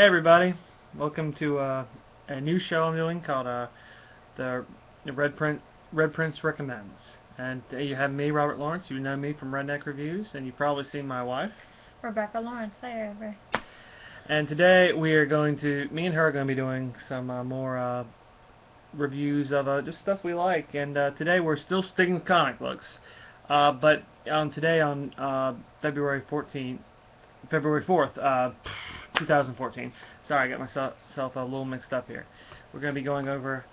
Hey everybody, welcome to a new show I'm doing called the Red Prince Recommends. And you have me, Robert Lawrence. You know me from Redneck Reviews, and you've probably seen my wife. Rebecca Lawrence there. And today me and her are going to be doing some more reviews of just stuff we like. And today we're still sticking with comic books, but today on February 4th, 2014. Sorry, I got myself a little mixed up here. We're going to be going over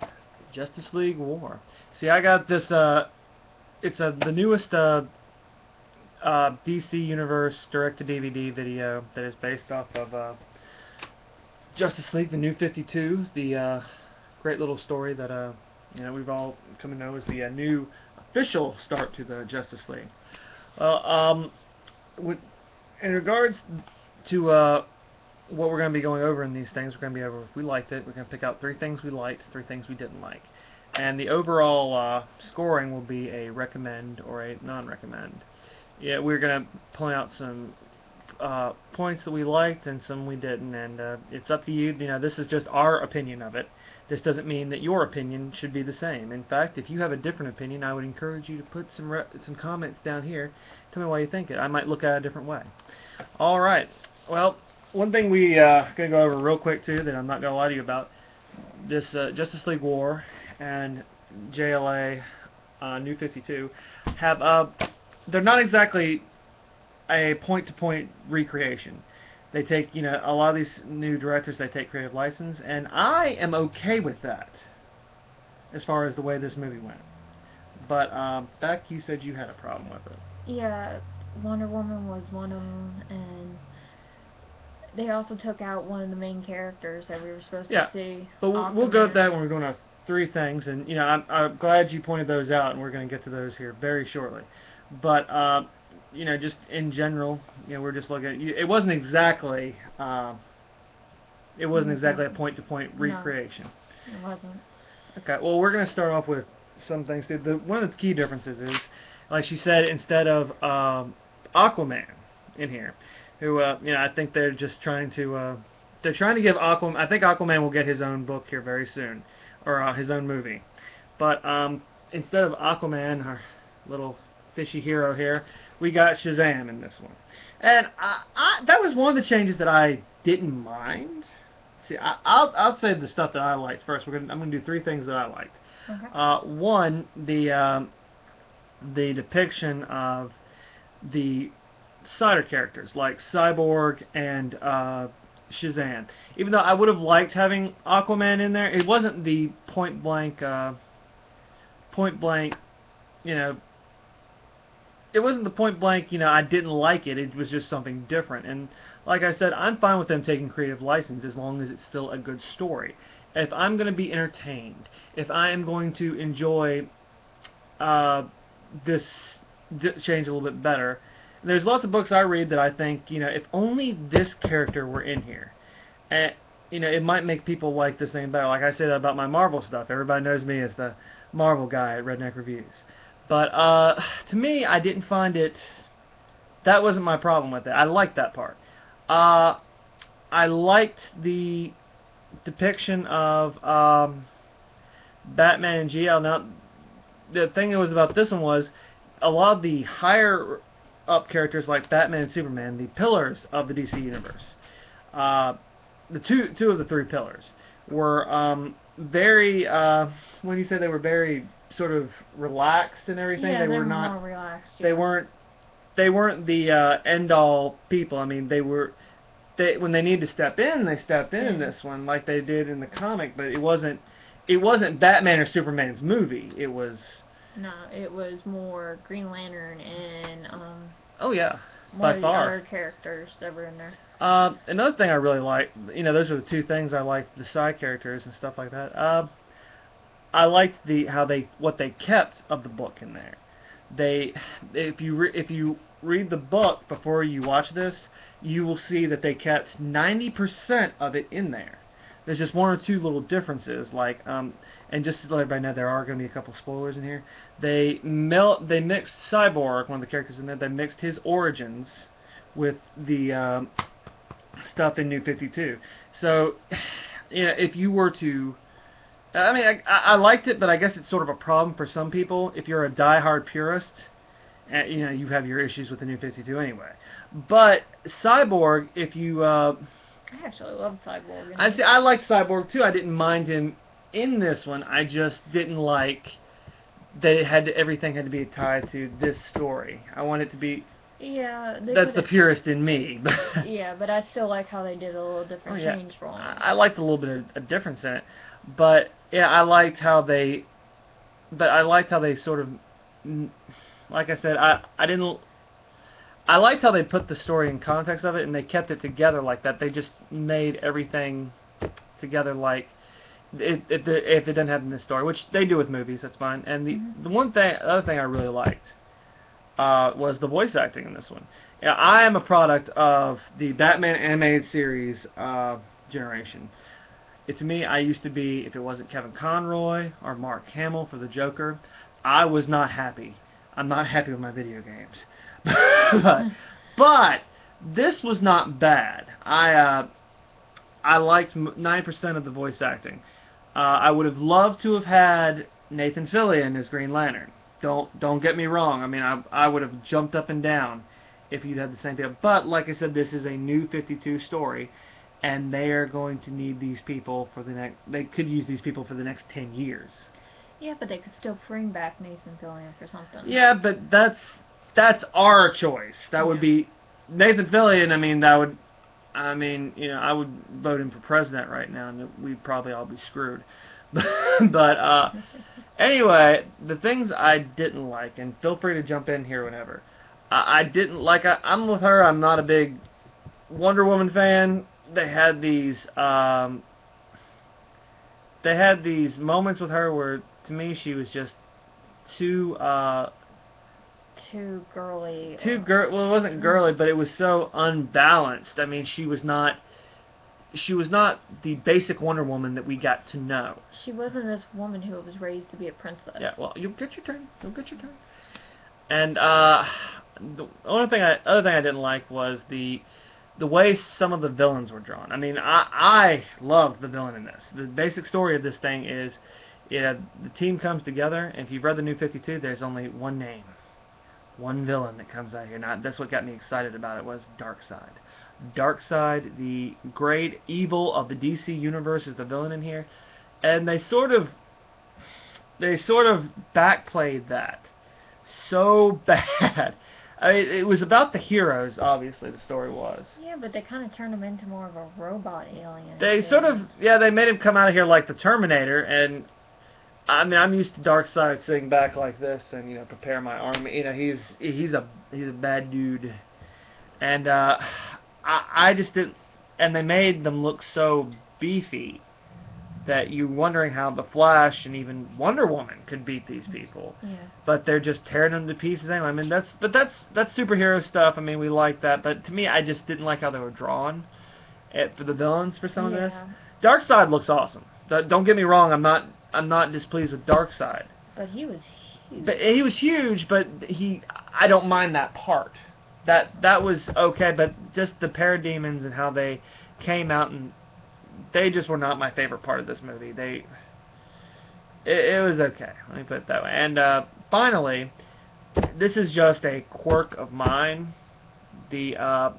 Justice League War. See, I got this, it's the newest DC Universe direct-to-DVD video that is based off of Justice League, the New 52, the great little story that we've all come to know as the new official start to the Justice League. Well, in regards to what we're going to be going over in these things, we're going to be over if we liked it. We're going to pick out 3 things we liked, 3 things we didn't like. And the overall scoring will be a recommend or a non-recommend. Yeah, we're going to point out some points that we liked and some we didn't, and it's up to you. This is just our opinion of it. This doesn't mean that your opinion should be the same. In fact, if you have a different opinion, I would encourage you to put some comments down here. Tell me why you think it. I might look at it a different way. All right. Well, one thing we gonna go over real quick too that I'm not gonna lie to you about, this Justice League War and JLA New 52 have they're not exactly a point-to-point recreation. They take, a lot of these new directors, they take creative license, and I am okay with that as far as the way this movie went. But Beck, you said you had a problem with it. Yeah, Wonder Woman was one of them, and they also took out one of the main characters that we were supposed to see. But we'll go with that when we're going to 3 things, and I'm glad you pointed those out, and we're going to get to those here very shortly. But just in general, we're just looking at it wasn't exactly a point-to-point recreation. No, it wasn't. Okay, well, we're going to start off with some things. One of the key differences is, like she said, instead of Aquaman in here, who I think they're just trying to give Aquaman. I think Aquaman will get his own book here very soon, or his own movie. But instead of Aquaman, our little fishy hero here, we got Shazam in this one, and that was one of the changes that I didn't mind. See, I'll say the stuff that I liked first. I'm gonna do 3 things that I liked. Okay. One, the depiction of the cider characters like Cyborg and Shazam. Even though I would have liked having Aquaman in there, it wasn't the point blank, it wasn't the point blank, I didn't like it. It was just something different. And like I said, I'm fine with them taking creative license as long as it's still a good story. If I'm going to be entertained, if I am going to enjoy this change a little bit better, there's lots of books I read that I think, if only this character were in here, and it might make people like this thing better. Like I say that about my Marvel stuff. Everybody knows me as the Marvel guy at Redneck Reviews. But to me, I didn't find it. That wasn't my problem with it. I liked that part. I liked the depiction of Batman and GL. Now, the thing that was about this one was a lot of the higher up characters like Batman and Superman, the pillars of the DC universe, the two of the 3 pillars were very. When you say they were very sort of relaxed and everything, Yeah, they were were not. More relaxed. Yeah. They weren't the end all people. I mean, when they needed to step in, they stepped in this one like they did in the comic. But it wasn't Batman or Superman's movie. It was. No, it was more Green Lantern and Oh yeah, more by far. other characters that were in there. Another thing I really liked, those are the 2 things I liked, the side characters and stuff like that. I liked what they kept of the book in there. If you read the book before you watch this, you will see that they kept 90% of it in there. There's just 1 or 2 little differences, like and just to let everybody know, there are going to be a couple spoilers in here. They mixed Cyborg, one of the characters in there. They mixed his origins with the stuff in New 52. So, if you were to, I mean, I liked it, but I guess it's sort of a problem for some people. If you're a diehard purist, you have your issues with the New 52 anyway. But Cyborg, if you, I actually love Cyborg. I liked Cyborg too. I didn't mind him in this one. I just didn't like that everything had to be tied to this story. I want it to be. Yeah, that's the purist in me. Yeah, but I still like how they did a little different change for him. I liked a little bit of a difference in it, but yeah, I liked how they sort of, like I said, I liked how they put the story in context of it, and they kept it together like that. They just made everything together like if it didn't happen in this story, which they do with movies. That's fine. And the other thing I really liked was the voice acting in this one. I am a product of the Batman animated series generation. To me, I used to be, if it wasn't Kevin Conroy or Mark Hamill for the Joker, I was not happy. I'm not happy with my video games. but this was not bad. I liked 9% of the voice acting. I would have loved to have had Nathan Fillion as Green Lantern. Don't get me wrong. I mean, I would have jumped up and down if you'd had the same thing. But like I said, this is a New 52 story, and they are going to need these people for the next. They could use these people for the next 10 years. Yeah, but they could still bring back Nathan Fillion for something. Yeah, but that's our choice. That would be Nathan Fillion. I would vote him for president right now, and we'd probably all be screwed. But anyway, the things I didn't like, and feel free to jump in here whenever. I didn't like. I'm with her. I'm not a big Wonder Woman fan. They had these moments with her where, to me, she was just too girly. Well, it wasn't girly, but it was so unbalanced. I mean, she was not the basic Wonder Woman that we got to know. She wasn't this woman who was raised to be a princess. Yeah, well, you'll get your turn. And the other thing I didn't like was the way some of the villains were drawn. I mean, I loved the villain in this. The basic story of this thing is, the team comes together, and if you've read the New 52, there's only one name, one villain that comes out here. Now, that's what got me excited about it, was Darkseid. Darkseid, the great evil of the DC universe, is the villain in here, and they sort of backplayed that so bad. I mean, it was about the heroes, obviously, the story was. Yeah, but they kind of turned him into more of a robot alien. They they made him come out of here like the Terminator, and I mean, I'm used to Darkseid sitting back like this and, prepare my army. He's a bad dude. And I just didn't, and they made them look so beefy that you're wondering how the Flash and even Wonder Woman could beat these people. Yeah. But they're just tearing them to pieces anyway. I mean, that's superhero stuff. I mean, we like that, but to me, I just didn't like how they were drawn for the villains for some of this. Darkseid looks awesome. Don't get me wrong. I'm not displeased with Darkseid. But he was huge. But he was huge, but I don't mind that part. That was okay, but just the parademons and how they came out, and they just were not my favorite part of this movie. It was okay. Let me put it that way. And finally, this is just a quirk of mine. The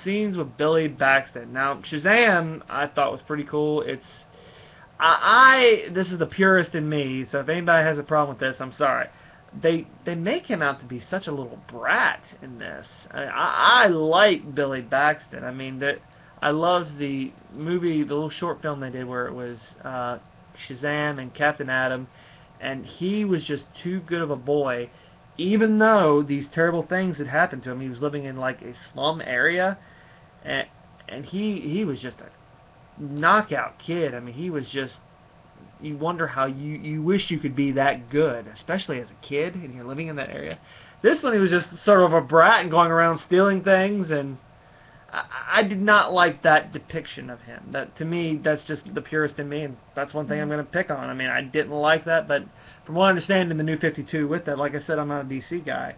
scenes with Billy Baxton. Now, Shazam, I thought was pretty cool. This is the purist in me, so if anybody has a problem with this, I'm sorry. They make him out to be such a little brat in this. I like Billy Baxton. I mean, I loved the movie, the little short film they did where it was Shazam and Captain Atom, and he was just too good of a boy, even though these terrible things had happened to him. He was living in like a slum area, and he was just a knockout kid. I mean, he was just, you wonder how you wish you could be that good, especially as a kid and you're living in that area. This one, he was just sort of a brat and going around stealing things, and I did not like that depiction of him. That, to me, that's just the purist in me, and that's one thing I'm going to pick on. I mean, I didn't like that, but from what I understand in the New 52 with that, like I said, I'm not a DC guy.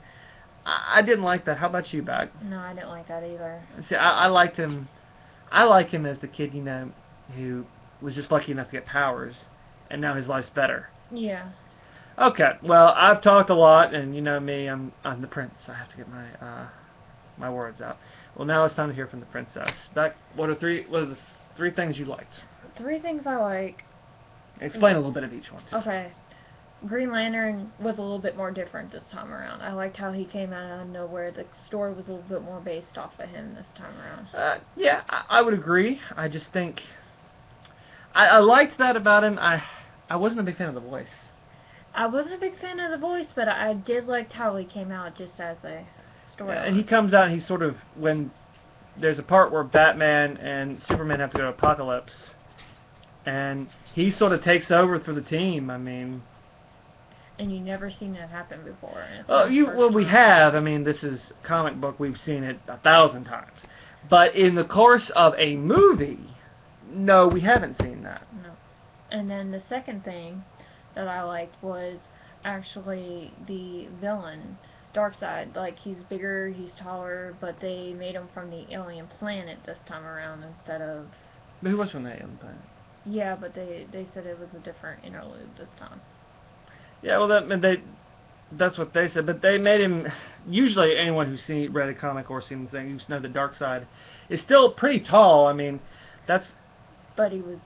I didn't like that. How about you, Beck? No, I didn't like that either. See, I liked him. I like him as the kid, who was just lucky enough to get powers, and now his life's better. Yeah. Okay, well, I've talked a lot, and you know me, I'm the prince. I have to get my words out. Well, now it's time to hear from the princess. What are the three things you liked? 3 things I like. Explain a little bit of each one, too. Okay. Green Lantern was a little bit more different this time around. I liked how he came out of nowhere. The story was a little bit more based off of him this time around. Yeah, I would agree. I just think I liked that about him. I wasn't a big fan of the voice. I wasn't a big fan of the voice, but I did like how he came out just as a story. Yeah, and he comes out and he's sort of, when there's a part where Batman and Superman have to go to Apocalypse, and he sort of takes over for the team. I mean, and you never seen that happen before. We have. I mean, this is a comic book. We've seen it 1,000 times. But in the course of a movie, no, we haven't seen that. No. And then the second thing that I liked was actually the villain, Darkseid. Like, he's bigger, he's taller, but they made him from the alien planet this time around instead of... But he was from the alien planet. Yeah, but they said it was a different interlude this time. Yeah, well, that's what they said, but they made him... Usually, anyone who's read a comic or seen the thing, you know the Darkseid is still pretty tall. I mean, that's... But he was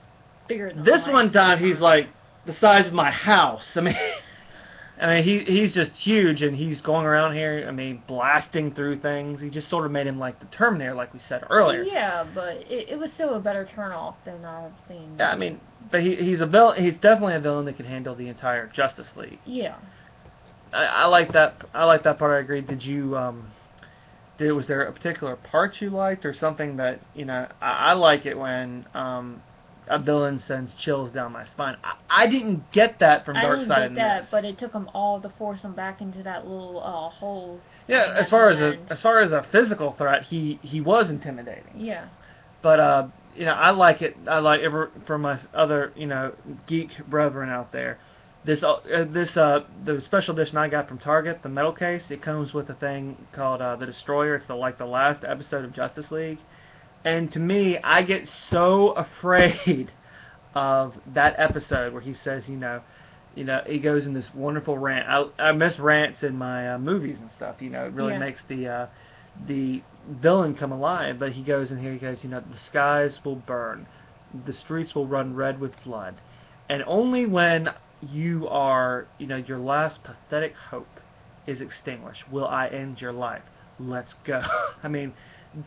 bigger than this one time, he's like the size of my house. I mean, he's just huge, and he's going around here, I mean, blasting through things. He just sort of made him like the Terminator, like we said earlier. Yeah, but it was still a better turnoff than I've seen. Yeah, I mean, but he's a villain. He's definitely a villain that can handle the entire Justice League. Yeah. I like that. I like that part. I agree. Did you? Was there a particular part you liked, or something that I like it when a villain sends chills down my spine. I didn't get that from Darkseid in this. I didn't get that, but it took them all to force him back into that little hole. Yeah, as far as a physical threat, he was intimidating. Yeah. But I like it. I like it for my other geek brethren out there. The special edition I got from Target, the metal case, it comes with a thing called the Destroyer. It's the last episode of Justice League. And to me, I get so afraid of that episode where he says, he goes in this wonderful rant. I miss rants in my movies and stuff. It really makes the villain come alive. But he goes in here, he goes, the skies will burn, the streets will run red with blood, and only when you are, your last pathetic hope is extinguished will I end your life. Let's go. I mean,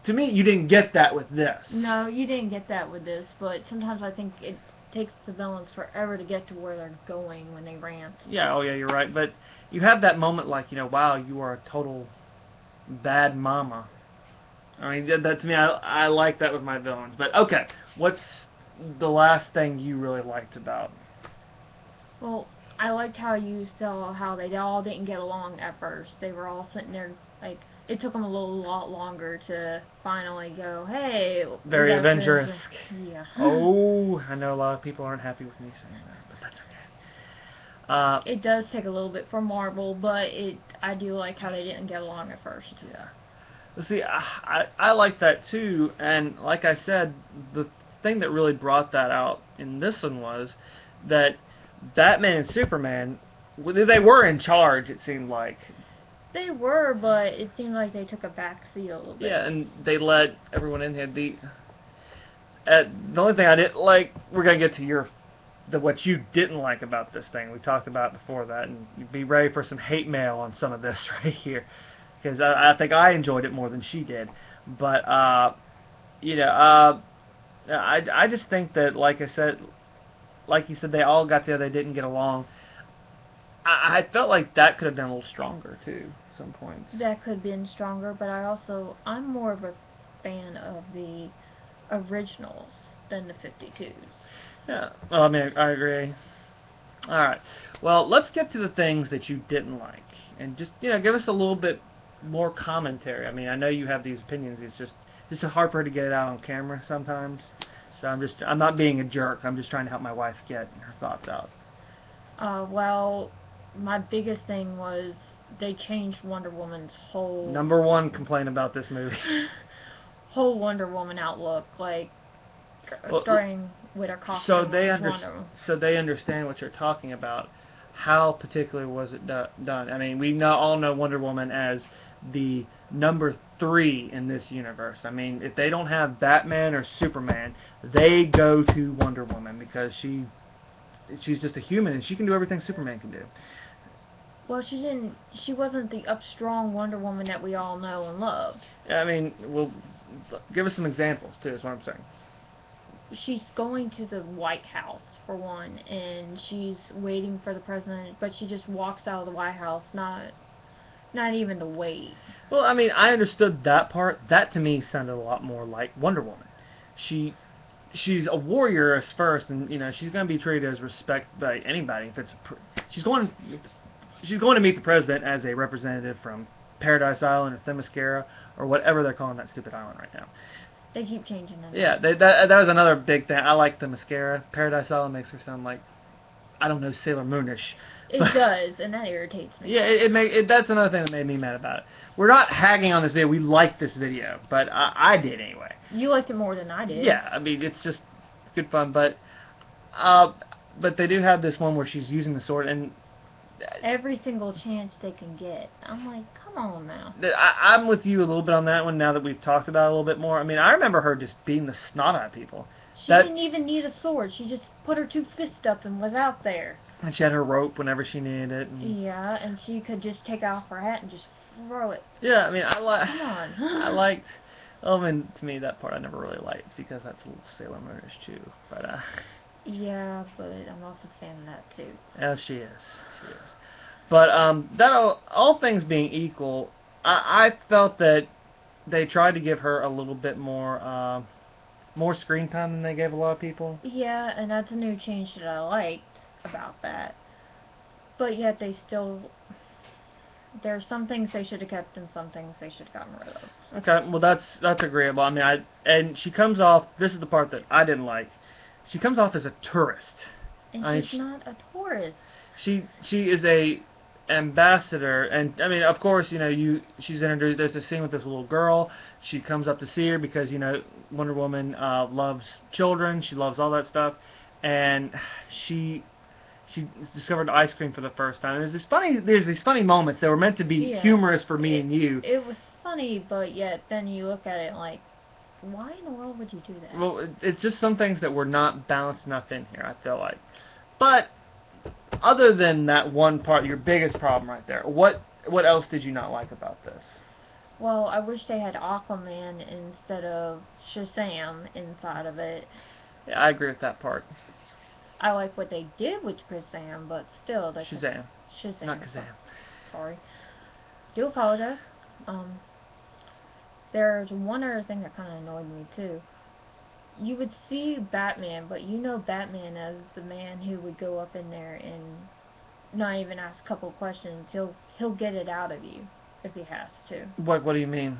to me, you didn't get that with this. No, you didn't get that with this, but sometimes I think it takes the villains forever to get to where they're going when they rant. Yeah, oh yeah, you're right. But you have that moment like, wow, you are a total bad mama. I mean, that to me, I like that with my villains. But, okay, what's the last thing you really liked about? Well, I liked how you saw how they all didn't get along at first. They were all sitting there, like, it took them a lot longer to finally go, hey. Very Avengers. Yeah. Oh, I know a lot of people aren't happy with me saying that, but that's okay. It does take a little bit for Marvel, but I do like how they didn't get along at first. Yeah. Well, see, I like that too, and like I said, the thing that really brought that out in this one was that Batman and Superman, they were in charge, it seemed like. They were, but it seemed like they took a back seat a little bit. Yeah, and they let everyone in here. The only thing I didn't like, we're going to get to what you didn't like about this thing. We talked about before that, and you'd be ready for some hate mail on some of this right here. Because I think I enjoyed it more than she did. But, I just think that, like you said, they all got together, they didn't get along. I felt like that could have been a little stronger, too, at some points. That could have been stronger, but I'm more of a fan of the originals than the 52s. Yeah, well, I mean, I agree. Alright, well, let's get to the things that you didn't like. And just, give us a little bit more commentary. I mean, I know you have these opinions. It's just hard for her to get it out on camera sometimes. So I'm not being a jerk. I'm just trying to help my wife get her thoughts out. Well, my biggest thing was they changed Wonder Woman's whole... Number one complaint about this movie. whole Wonder Woman outlook, like Well, starting with her costume. so they as Wonder Woman. so they understand what you're talking about. How particular was it done? I mean, we all know Wonder Woman as the number 3 in this universe. I mean, if they don't have Batman or Superman, they go to Wonder Woman because she's just a human and she can do everything Superman can do. Well, she wasn't the upstrong Wonder Woman that we all know and love. I mean, well, give us some examples too. Is what I'm saying. She's going to the White House for one, and she's waiting for the president, but she just walks out of the White House, not even to wait. Well, I mean, I understood that part. That to me sounded a lot more like Wonder Woman. She's a warrior first, and she's going to be treated as respect by anybody. If it's she's going to meet the president as a representative from Paradise Island or Themyscira or whatever they're calling that stupid island right now. They keep changing them. Yeah, that was another big thing. I like Themyscira. Paradise Island makes her sound like, I don't know, Sailor Moonish. It does, and that irritates me. Yeah, that's another thing that made me mad about it. We're not hagging on this video. We liked this video, but I did anyway. You liked it more than I did. Yeah, I mean, it's just good fun, but they do have this one where she's using the sword, and every single chance they can get. I'm like, come on now. I'm with you a little bit on that one now that we've talked about it a little bit more. I mean, I remember her just beating the snot out of people. She didn't even need a sword. She just put her 2 fists up and was out there. And she had her rope whenever she needed it. Yeah, and she could just take off her hat and just throw it. Yeah, I mean, come on. I liked. I mean, to me, that part I never really liked because that's a little Sailor Moonish too. But yeah, but I'm also a fan of that too. Yeah, she is. She is. But that all things being equal, I felt that they tried to give her a little bit more screen time than they gave a lot of people. Yeah, and that's a new change that I liked about that. But yet they still, there are some things they should have kept and some things they should have gotten rid of. Okay, well that's agreeable. I mean, and she comes off. This is the part that I didn't like. She comes off as a tourist. And she's not a tourist. She is a ambassador, and I mean, of course, she's introduced. There's a scene with this little girl. She comes up to see her because Wonder Woman loves children. She loves all that stuff, and she discovered ice cream for the first time. And there's these funny moments that were meant to be humorous for me and you. It was funny, but yet then you look at it like, why in the world would you do that? Well, it's just some things that were not balanced enough in here, I feel like. But other than that one part, your biggest problem right there, what else did you not like about this? Well, I wish they had Aquaman instead of Shazam inside of it. Yeah, I agree with that part. I like what they did with Shazam, but still, Shazam. Shazam. Not Kazam. Sorry. Do apologize. There's one other thing that kind of annoyed me too. You would see Batman, but Batman as the man who would go up in there and not even ask a couple of questions. He'll get it out of you if he has to. What do you mean?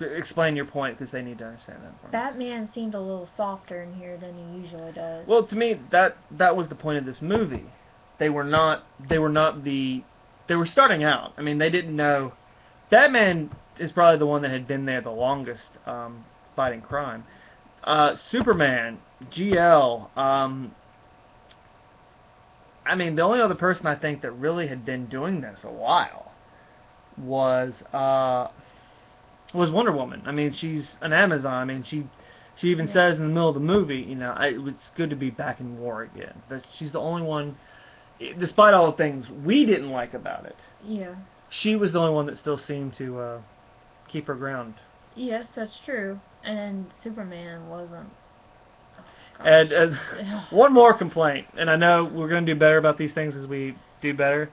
Explain your point, because they need to understand that. Batman seemed a little softer in here than he usually does. Well, to me, that was the point of this movie. They were starting out. I mean, they didn't know. Batman is probably the one that had been there the longest, fighting crime. Superman, GL, I mean, the only other person I think that really had been doing this a while was Wonder Woman. I mean, she's an Amazon. I mean, she even says in the middle of the movie, it's good to be back in war again. But she's the only one, despite all the things we didn't like about it. Yeah. She was the only one that still seemed to keep her ground. Yes, that's true. And Superman wasn't. Oh, and one more complaint, and I know we're going to do better about these things as we do better,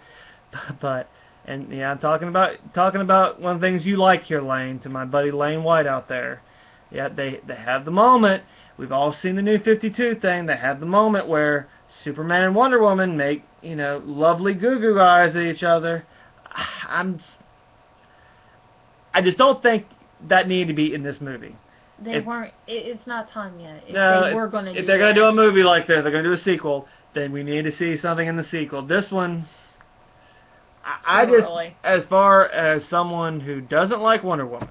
but I'm talking about one of the things you like here, Lane, to my buddy Lane White out there. Yeah, they have the moment. We've all seen the New 52 thing. They have the moment where Superman and Wonder Woman make lovely goo-goo eyes at each other. I just don't think that needed to be in this movie. They weren't. It's not time yet. If they're going to do a movie like this, they're going to do a sequel, then we need to see something in the sequel. This one, I just, as far as someone who doesn't like Wonder Woman,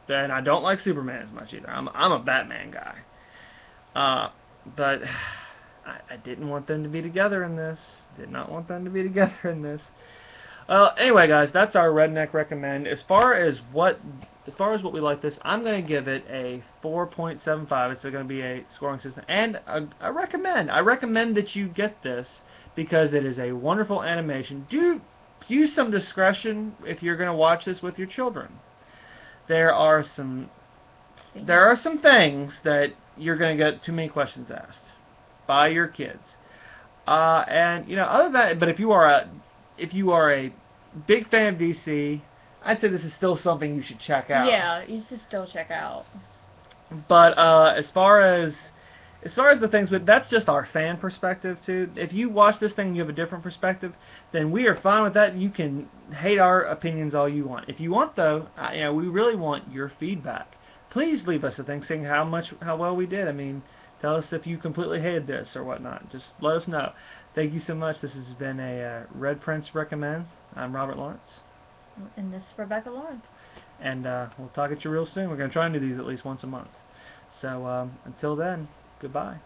And I don't like Superman as much either. I'm a Batman guy. But I didn't want them to be together in this. Did not want them to be together in this. Anyway, guys, that's our redneck recommend. As far as what we like this, I'm going to give it a 4.75. It's going to be a scoring system, and I recommend that you get this because it is a wonderful animation. Do use some discretion if you're going to watch this with your children. There are some things that you're going to get too many questions asked by your kids. And other than that, but if you are a big fan of DC, I'd say this is still something you should check out. Yeah, you should still check out. But as far as the things, but that's just our fan perspective too. If you watch this thing and you have a different perspective, then we are fine with that. You can hate our opinions all you want. If you want, though, we really want your feedback. Please leave us a thing saying how well we did. I mean, tell us if you completely hated this or whatnot. Just let us know. Thank you so much. This has been a Red Prince Recommends. I'm Robert Lawrence. And this is Rebecca Lawrence. And we'll talk at you real soon. We're going to try and do these at least once a month. So until then, goodbye.